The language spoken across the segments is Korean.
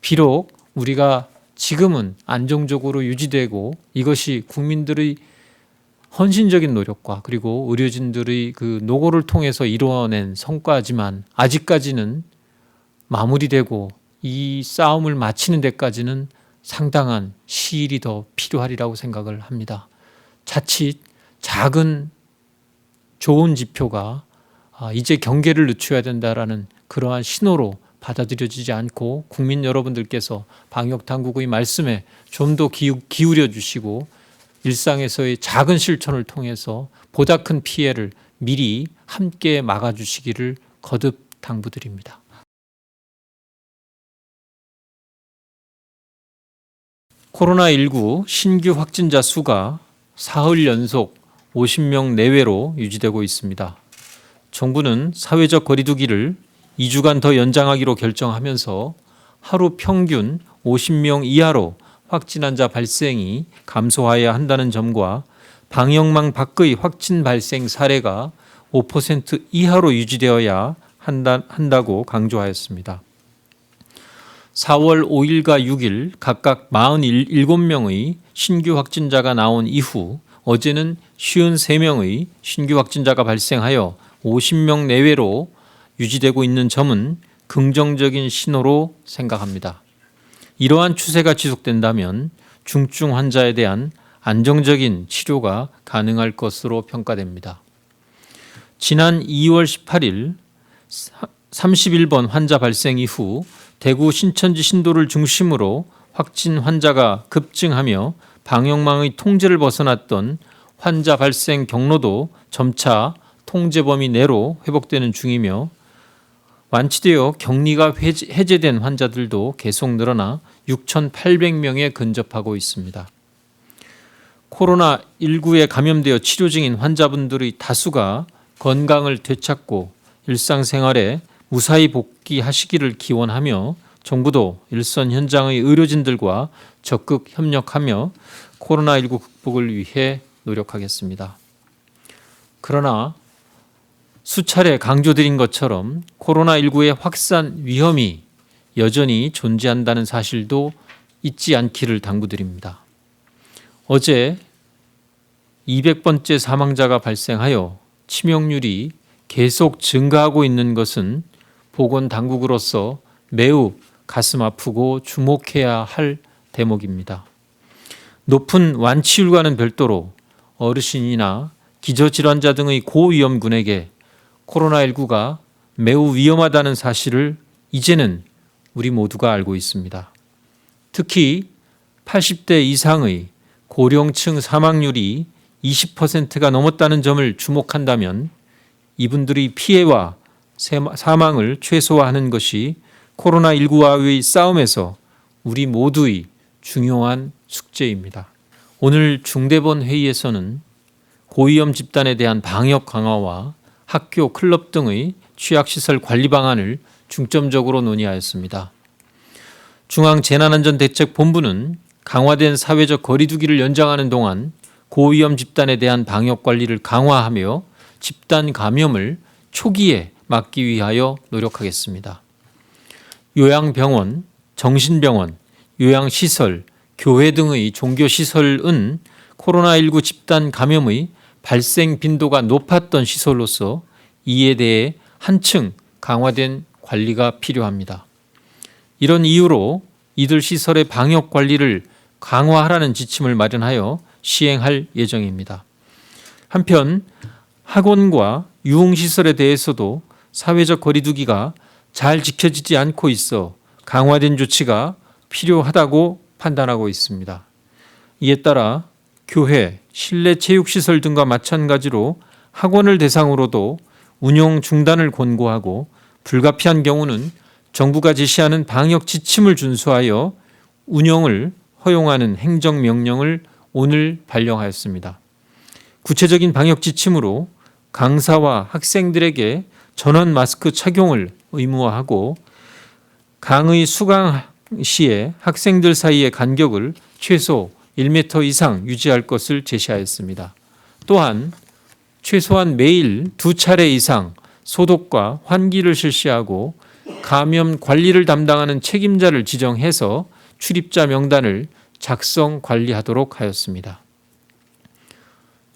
비록 우리가 지금은 안정적으로 유지되고 이것이 국민들의 헌신적인 노력과 그리고 의료진들의 그 노고를 통해서 이루어낸 성과지만 아직까지는 마무리되고 이 싸움을 마치는 데까지는 상당한 시일이 더 필요하리라고 생각을 합니다. 자칫 작은 좋은 지표가 이제 경계를 늦춰야 된다라는 그러한 신호로 받아들여지지 않고 국민 여러분들께서 방역당국의 말씀에 좀 더 기울여 주시고 일상에서의 작은 실천을 통해서 보다 큰 피해를 미리 함께 막아주시기를 거듭 당부드립니다. 코로나19 신규 확진자 수가 사흘 연속 50명 내외로 유지되고 있습니다. 정부는 사회적 거리두기를 2주간 더 연장하기로 결정하면서 하루 평균 50명 이하로 확진 환자 발생이 감소해야 한다는 점과 방역망 밖의 확진 발생 사례가 5% 이하로 유지되어야 한다고 강조하였습니다. 4월 5일과 6일 각각 47명의 신규 확진자가 나온 이후 어제는 53명의 신규 확진자가 발생하여 50명 내외로 유지되고 있는 점은 긍정적인 신호로 생각합니다. 이러한 추세가 지속된다면 중증 환자에 대한 안정적인 치료가 가능할 것으로 평가됩니다. 지난 2월 18일 31번 환자 발생 이후 대구 신천지 신도를 중심으로 확진 환자가 급증하며 방역망의 통제를 벗어났던 환자 발생 경로도 점차 통제 범위 내로 회복되는 중이며 완치되어 격리가 해제된 환자들도 계속 늘어나 6,800명에 근접하고 있습니다. 코로나19에 감염되어 치료 중인 환자분들의 다수가 건강을 되찾고 일상생활에 무사히 복귀하시기를 기원하며 정부도 일선 현장의 의료진들과 적극 협력하며 코로나19 극복을 위해 노력하겠습니다. 그러나 수차례 강조드린 것처럼 코로나19의 확산 위험이 여전히 존재한다는 사실도 잊지 않기를 당부드립니다. 어제 200번째 사망자가 발생하여 치명률이 계속 증가하고 있는 것은 보건당국으로서 매우 가슴 아프고 주목해야 할 대목입니다. 높은 완치율과는 별도로 어르신이나 기저질환자 등의 고위험군에게 코로나19가 매우 위험하다는 사실을 이제는 우리 모두가 알고 있습니다. 특히 80대 이상의 고령층 사망률이 20%가 넘었다는 점을 주목한다면 이분들의 피해와 사망을 최소화하는 것이 코로나19와의 싸움에서 우리 모두의 중요한 숙제입니다. 오늘 중대본 회의에서는 고위험 집단에 대한 방역 강화와 학교, 클럽 등의 취약시설 관리 방안을 중점적으로 논의하였습니다. 중앙재난안전대책본부는 강화된 사회적 거리두기를 연장하는 동안 고위험 집단에 대한 방역 관리를 강화하며 집단 감염을 초기에 막기 위하여 노력하겠습니다. 요양병원, 정신병원, 요양시설, 교회 등의 종교시설은 코로나19 집단 감염의 발생 빈도가 높았던 시설로서 이에 대해 한층 강화된 관리가 필요합니다. 이런 이유로 이들 시설의 방역 관리를 강화하라는 지침을 마련하여 시행할 예정입니다. 한편 학원과 유흥시설에 대해서도 사회적 거리두기가 잘 지켜지지 않고 있어 강화된 조치가 필요하다고 판단하고 있습니다. 이에 따라 교회, 실내 체육시설 등과 마찬가지로 학원을 대상으로도 운영 중단을 권고하고 불가피한 경우는 정부가 제시하는 방역 지침을 준수하여 운영을 허용하는 행정명령을 오늘 발령하였습니다. 구체적인 방역 지침으로 강사와 학생들에게 전원 마스크 착용을 의무화하고 강의 수강 시에 학생들 사이의 간격을 최소 1m 이상 유지할 것을 제시하였습니다. 또한 최소한 매일 2차례 이상 소독과 환기를 실시하고 감염 관리를 담당하는 책임자를 지정해서 출입자 명단을 작성 관리하도록 하였습니다.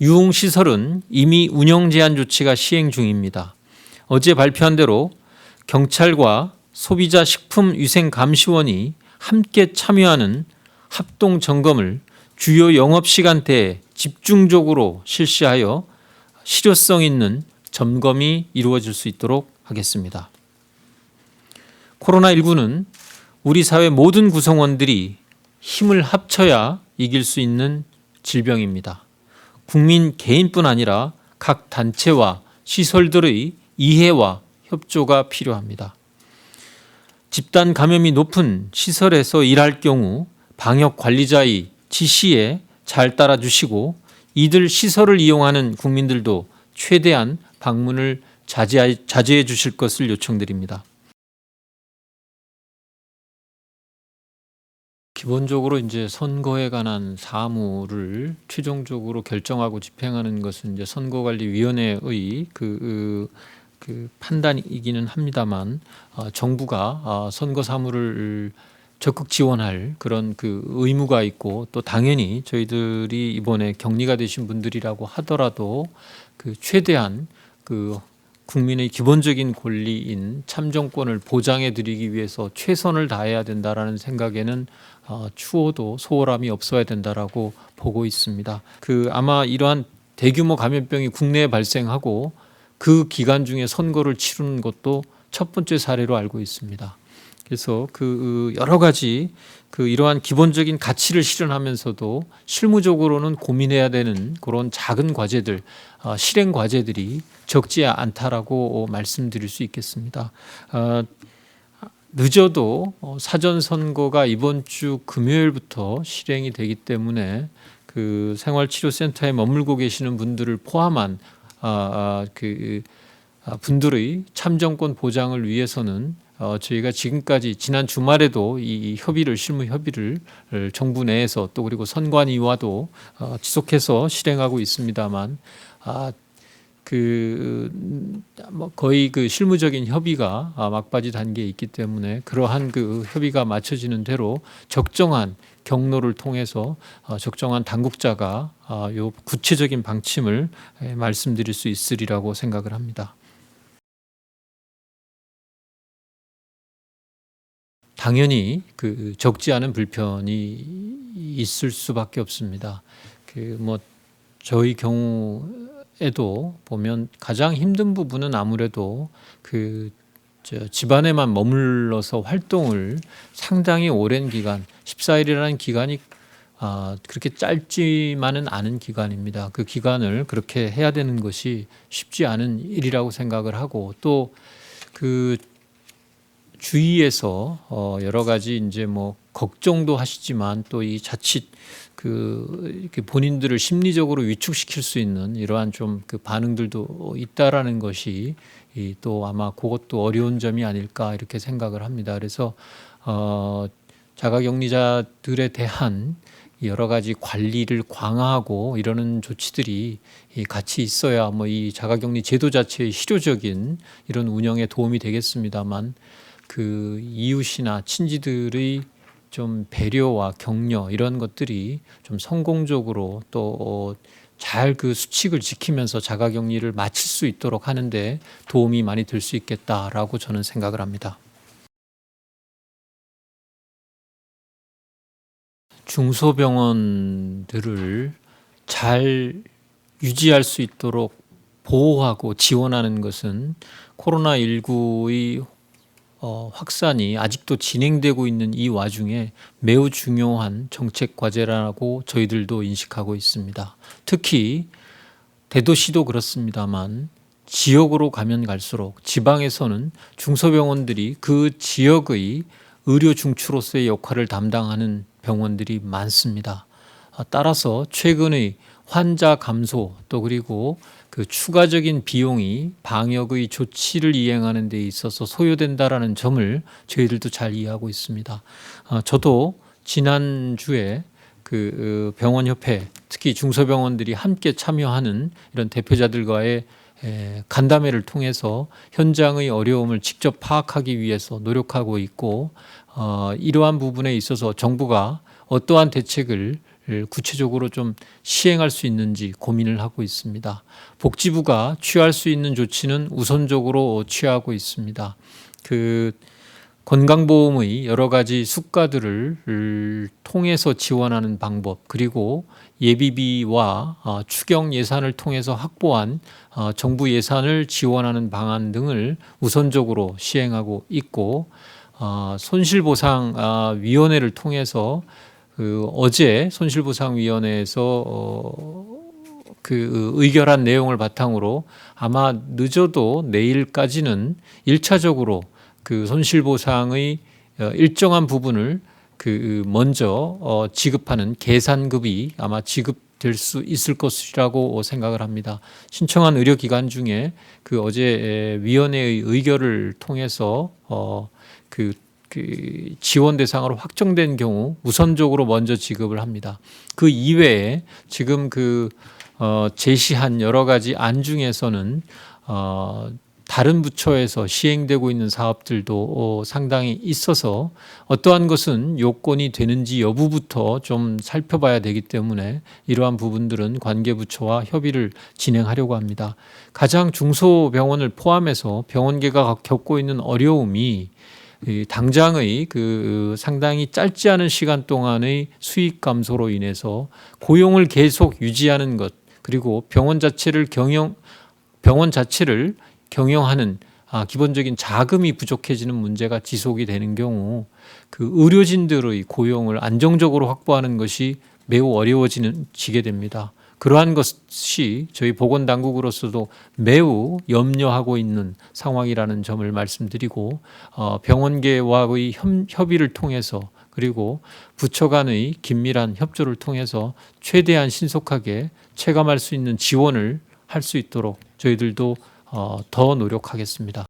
유흥시설은 이미 운영 제한 조치가 시행 중입니다. 어제 발표한 대로 경찰과 소비자식품위생감시원이 함께 참여하는 합동 점검을 주요 영업시간대에 집중적으로 실시하여 실효성 있는 점검이 이루어질 수 있도록 하겠습니다. 코로나19는 우리 사회 모든 구성원들이 힘을 합쳐야 이길 수 있는 질병입니다. 국민 개인뿐 아니라 각 단체와 시설들의 이해와 협조가 필요합니다. 집단 감염이 높은 시설에서 일할 경우 방역 관리자의 지시에 잘 따라주시고 이들 시설을 이용하는 국민들도 최대한 방문을 자제해 주실 것을 요청드립니다. 기본적으로 이제 선거에 관한 사무를 최종적으로 결정하고 집행하는 것은 이제 선거관리위원회의 그 판단이기는 합니다만, 정부가 선거 사무를 적극 지원할 그런 그 의무가 있고, 또 당연히 저희들이 이번에 격리가 되신 분들이라고 하더라도 그 최대한 그 국민의 기본적인 권리인 참정권을 보장해 드리기 위해서 최선을 다해야 된다라는 생각에는 추호도 소홀함이 없어야 된다라고 보고 있습니다. 아마 이러한 대규모 감염병이 국내에 발생하고 그 기간 중에 선거를 치르는 것도 첫 번째 사례로 알고 있습니다. 그래서 여러 가지 이러한 기본적인 가치를 실현하면서도 실무적으로는 고민해야 되는 그런 작은 과제들, 실행 과제들이 적지 않다라고 말씀드릴 수 있겠습니다. 늦어도 사전 선거가 이번 주 금요일부터 실행이 되기 때문에 그 생활치료센터에 머물고 계시는 분들을 포함한 분들의 참정권 보장을 위해서는 저희가 지금까지 지난 주말에도 이 실무 협의를 정부 내에서 또 그리고 선관위와도 지속해서 실행하고 있습니다만, 거의 실무적인 협의가 막바지 단계에 있기 때문에 그러한 협의가 맞춰지는 대로 적정한 경로를 통해서 적정한 당국자가 요 구체적인 방침을 말씀드릴 수 있으리라고 생각을 합니다. 당연히 적지 않은 불편이 있을 수밖에 없습니다. 저희 경우에도 보면 가장 힘든 부분은 아무래도 집안에만 머물러서 활동을 상당히 오랜 기간, 14일이라는 기간이 그렇게 짧지만은 않은 기간입니다. 그 기간을 그렇게 해야 되는 것이 쉽지 않은 일이라고 생각을 하고, 또 주위에서 여러 가지 이제 걱정도 하시지만 또 이 자칫 이렇게 본인들을 심리적으로 위축시킬 수 있는 이러한 좀 반응들도 있다라는 것이 또 아마 그것도 어려운 점이 아닐까 이렇게 생각을 합니다. 그래서 자가격리자들에 대한 여러 가지 관리를 강화하고 이러는 조치들이 같이 있어야 이 자가격리 제도 자체의 실효적인 이런 운영에 도움이 되겠습니다만, 이웃이나 친지들의 좀 배려와 격려 이런 것들이 좀 성공적으로 또 잘 수칙을 지키면서 자가격리를 마칠 수 있도록 하는데 도움이 많이 될 수 있겠다라고 저는 생각을 합니다. 중소병원들을 잘 유지할 수 있도록 보호하고 지원하는 것은 코로나19의 확산이 아직도 진행되고 있는 이 와중에 매우 중요한 정책 과제라고 저희들도 인식하고 있습니다. 특히 대도시도 그렇습니다만 지역으로 가면 갈수록 지방에서는 중소병원들이 그 지역의 의료 중추로서의 역할을 담당하는 병원들이 많습니다. 따라서 최근의 환자 감소 또 그리고 추가적인 비용이 방역의 조치를 이행하는 데 있어서 소요된다라는 점을 저희들도 잘 이해하고 있습니다. 저도 지난주에 병원협회, 특히 중소병원들이 함께 참여하는 이런 대표자들과의 간담회를 통해서 현장의 어려움을 직접 파악하기 위해서 노력하고 있고 이러한 부분에 있어서 정부가 어떠한 대책을 구체적으로 좀 시행할 수 있는지 고민을 하고 있습니다. 복지부가 취할 수 있는 조치는 우선적으로 취하고 있습니다. 그 건강보험의 여러 가지 수가들을 통해서 지원하는 방법, 그리고 예비비와 추경 예산을 통해서 확보한 정부 예산을 지원하는 방안 등을 우선적으로 시행하고 있고, 손실보상위원회를 통해서 어제 손실보상위원회에서 의결한 내용을 바탕으로 아마 늦어도 내일까지는 1차적으로 손실보상의 일정한 부분을 먼저 지급하는 계산급이 아마 지급될 수 있을 것이라고 생각을 합니다. 신청한 의료기관 중에 어제 위원회의 의결을 통해서 지원 대상으로 확정된 경우 우선적으로 먼저 지급을 합니다. 그 이외에 지금 제시한 여러 가지 안 중에서는 다른 부처에서 시행되고 있는 사업들도 상당히 있어서 어떠한 것은 요건이 되는지 여부부터 좀 살펴봐야 되기 때문에 이러한 부분들은 관계부처와 협의를 진행하려고 합니다. 가장 중소병원을 포함해서 병원계가 겪고 있는 어려움이 당장의 상당히 짧지 않은 시간 동안의 수익 감소로 인해서 고용을 계속 유지하는 것, 그리고 병원 자체를 경영하는 기본적인 자금이 부족해지는 문제가 지속이 되는 경우 의료진들의 고용을 안정적으로 확보하는 것이 매우 어려워지게 됩니다. 그러한 것이 저희 보건당국으로서도 매우 염려하고 있는 상황이라는 점을 말씀드리고, 병원계와의 협의를 통해서 그리고 부처 간의 긴밀한 협조를 통해서 최대한 신속하게 체감할 수 있는 지원을 할 수 있도록 저희들도 더 노력하겠습니다.